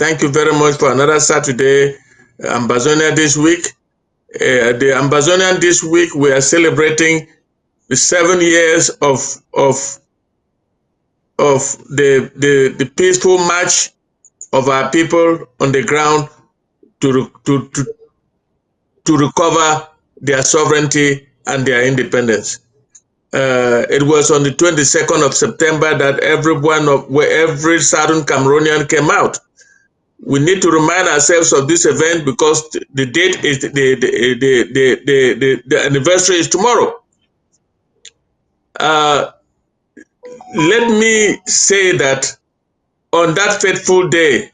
Thank you very much for another Saturday, Ambazonia this week. The Ambazonian this week, we are celebrating the 7 years of the peaceful march of our people on the ground to recover their sovereignty and their independence. It was on the 22nd of September that every Southern Cameroonian came out. We need to remind ourselves of this event because the date is the anniversary is tomorrow. Let me say that on that fateful day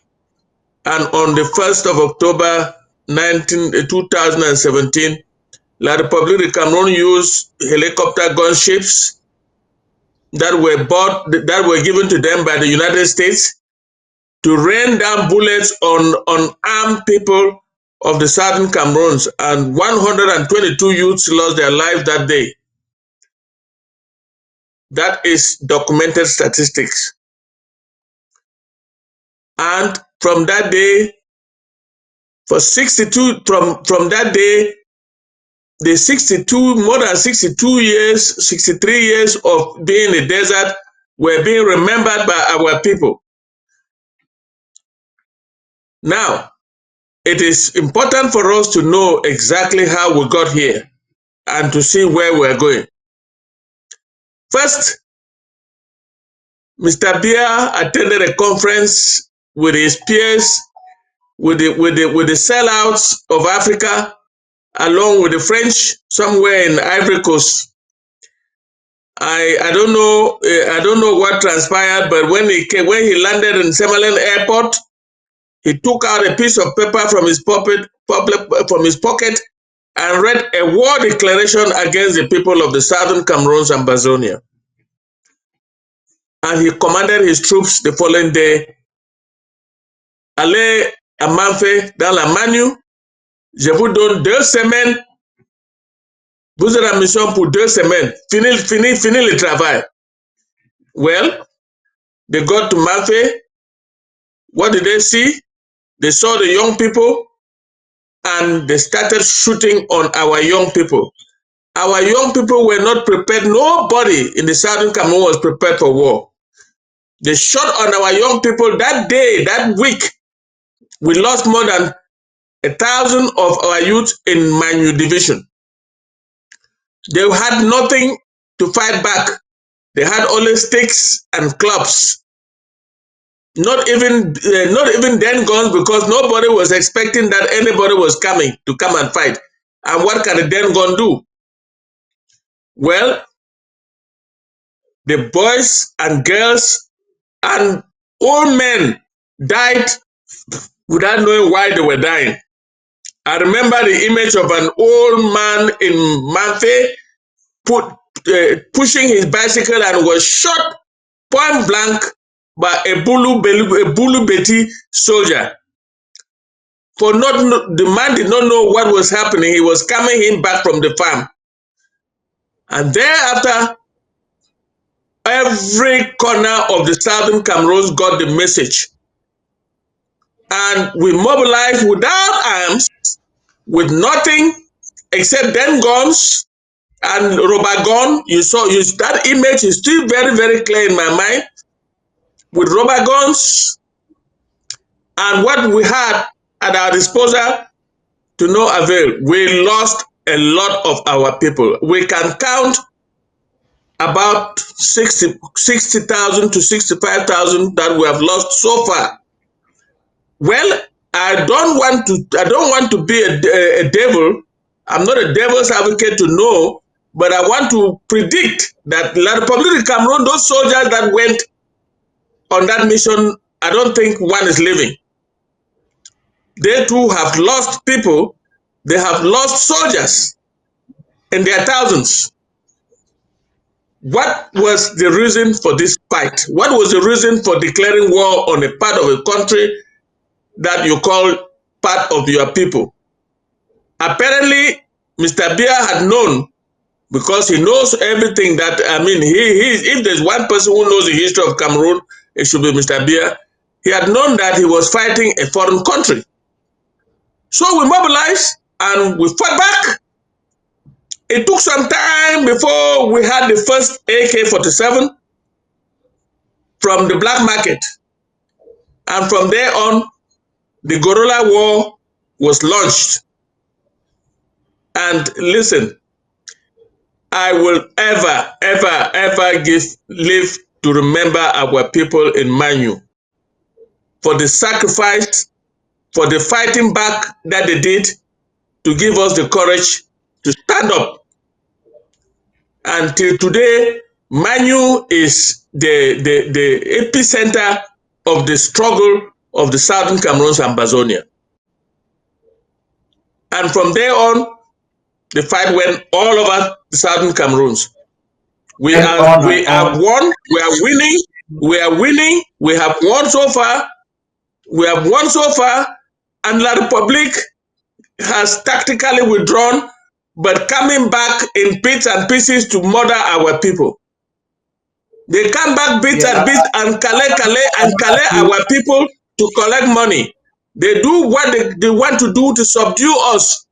and on the 1st of October 2017, La République de Cameroon used helicopter gunships that were given to them by the United States to rain down bullets on armed people of the Southern Cameroons, and 122 youths lost their lives that day. That is documented statistics. And from that day, from that day, more than 63 years of being in the desert were being remembered by our people. Now, it is important for us to know exactly how we got here and to see where we're going. First, Mr. Biya attended a conference with his peers, with the sellouts of Africa, along with the French, somewhere in Ivory Coast. I don't know what transpired, but when he landed in Semalen Airport, he took out a piece of paper from his pocket and read a war declaration against the people of the Southern Cameroons and Ambazonia. And he commanded his troops the following day, allez à Manfé dans la Manu, je vous donne 2 semaines, vous êtes en mission pour 2 semaines, fini le travail. Well, they got to Manfé. What did they see? They saw the young people and they started shooting on our young people. Our young people were not prepared. Nobody in the Southern Cameroon was prepared for war. They shot on our young people that day, that week. We lost more than 1,000 of our youth in Manu division. They had nothing to fight back. They had only sticks and clubs. Not even then guns, because nobody was expecting that anybody was coming to come and fight. And what can a then gun do? Well, the boys and girls and old men died without knowing why they were dying. I remember the image of an old man in Manfé pushing his bicycle and was shot point blank by a Bulu Beti soldier. The man did not know what was happening. He was coming in back from the farm. And thereafter, every corner of the Southern Cameroons got the message. And we mobilized without arms, with nothing except then guns and rubber gun. That image is still very, very clear in my mind. With rubber guns and what we had at our disposal, to no avail. We lost a lot of our people. We can count about 60,000 to 65,000 that we have lost so far. Well, I don't want to be a devil. I'm not a devil's advocate to know, but I want to predict that La République de Cameroon, those soldiers that went on that mission, I don't think one is living. They too have lost people. They have lost soldiers in their thousands. What was the reason for this fight? What was the reason for declaring war on a part of a country that you call part of your people? Apparently, Mr. Biya had known, because he knows everything that, if there's one person who knows the history of Cameroon, it should be Mr. Biya. He had known that he was fighting a foreign country. So we mobilized and we fought back. It took some time before we had the first AK-47 from the black market. And from there on, the guerrilla war was launched. And listen, I will ever live to remember our people in Manu for the sacrifice, for the fighting back that they did to give us the courage to stand up. Until today, Manu is the epicenter of the struggle of the Southern Cameroons and Ambazonia. And from there on, the fight went all over the Southern Cameroons. We are won, we are winning, we have won so far, and La Republique has tactically withdrawn, but coming back in bits and pieces to murder our people. They come back bits and bits and collect our people to collect money. They do what they want to do to subdue us.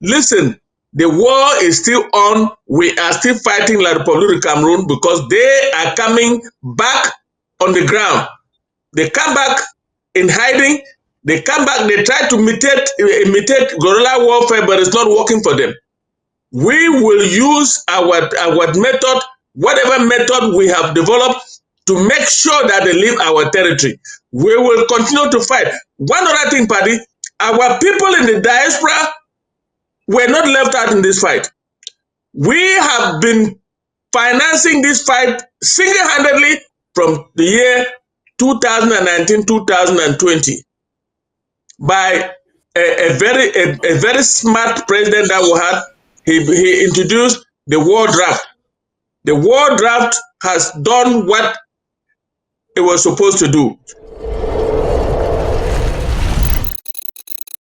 Listen, the war is still on. We are still fighting La Republique of Cameroon because they are coming back on the ground. They come back in hiding. They come back, they try to imitate guerrilla warfare, but it's not working for them. We will use our method, whatever method we have developed, to make sure that they leave our territory. We will continue to fight. One other thing, Paddy, our people in the diaspora were not left out in this fight. We have been financing this fight single-handedly from the year 2019-2020 by a very smart president that we had. He introduced the war draft. The war draft has done what it was supposed to do.